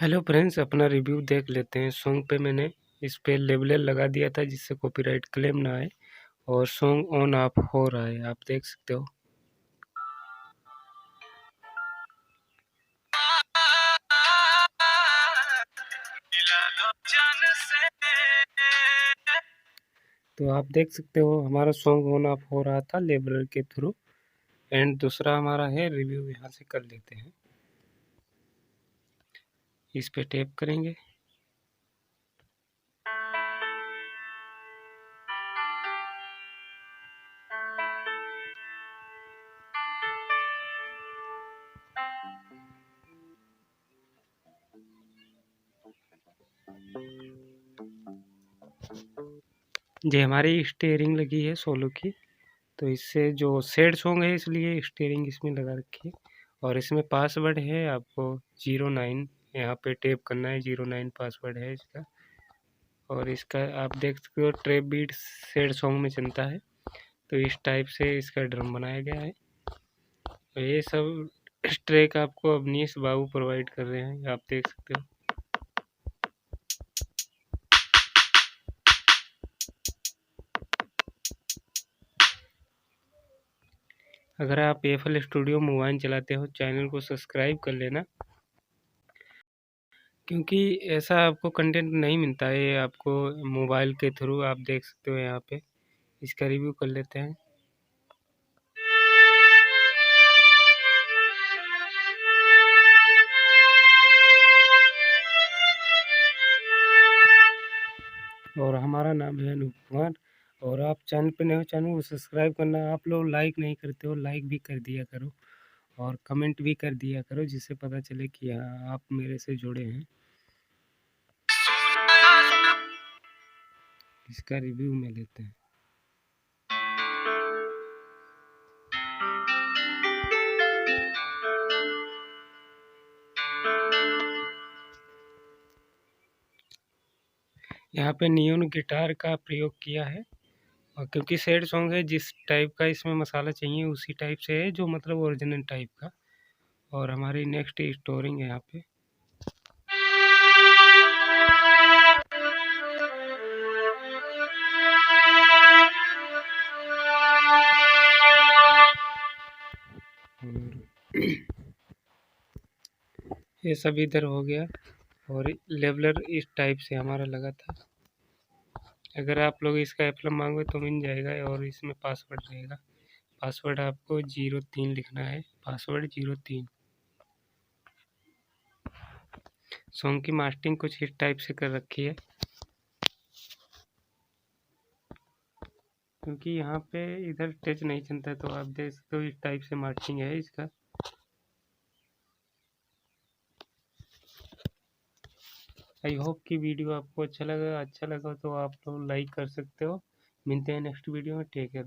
Hello friends, अपना review देख लेते हैं। सॉन्ग पे मैंने इस पे लेबल लगा दिया था जिससे कॉपीराइट क्लेम ना आए, और सॉन्ग ऑन ऑफ हो रहा है, आप देख सकते हो। तो आप देख सकते हो हमारा सॉन्ग ऑन ऑफ हो रहा था लेबल के थ्रू। एंड दूसरा हमारा है रिव्यू, यहाँ से कर लेते हैं। इस पे टैप करेंगे। ये हमारी स्टीयरिंग लगी है सोलो की, तो इससे जो सैड सॉन्ग है इसलिए स्टीयरिंग इसमें लगा रखी है। और इसमें पासवर्ड है आपको 09, यहाँ पे टैप करना है। 09 पासवर्ड है इसका। और इसका आप देख सकते हो ट्रैप बीट सैड सॉन्ग में चलता है, तो इस टाइप से इसका ड्रम बनाया गया है। तो ये सब ट्रैक आपको अवनीश बाबू प्रोवाइड कर रहे हैं, आप देख सकते हो। अगर आप FL स्टूडियो मोबाइल चलाते हो, चैनल को सब्सक्राइब कर लेना, क्योंकि ऐसा आपको कंटेंट नहीं मिलता है आपको मोबाइल के थ्रू। आप देख सकते हो यहाँ पे। इसका रिव्यू कर लेते हैं। और हमारा नाम है अनूप कुमार। और आप चैनल पे नए हो, चैनल को सब्सक्राइब करना। आप लोग लाइक नहीं करते हो, लाइक भी कर दिया करो और कमेंट भी कर दिया करो, जिससे पता चले कि हाँ आप मेरे से जुड़े हैं। इसका रिव्यू में लेते हैं। यहाँ पे नियॉन गिटार का प्रयोग किया है, और क्योंकि सैड सॉन्ग है, जिस टाइप का इसमें मसाला चाहिए उसी टाइप से है, जो मतलब ओरिजिनल टाइप का। और हमारी नेक्स्ट स्टोरिंग है यहाँ पे। ये सब इधर हो गया। और लेवलर इस टाइप से हमारा लगा था। अगर आप लोग इसका एप्पल मांगो तो मिल जाएगा, और इसमें पासवर्ड रहेगा। पासवर्ड आपको 03 लिखना है, पासवर्ड 03। सॉन्ग की मास्टरिंग कुछ इस टाइप से कर रखी है, क्योंकि यहाँ पे इधर टच नहीं चलता है, तो आप देख सकते हो इस टाइप से मास्टरिंग है इसका। आई होप कि वीडियो आपको अच्छा लगा तो आप लोग लाइक कर सकते हो। मिलते हैं नेक्स्ट वीडियो में। Take care.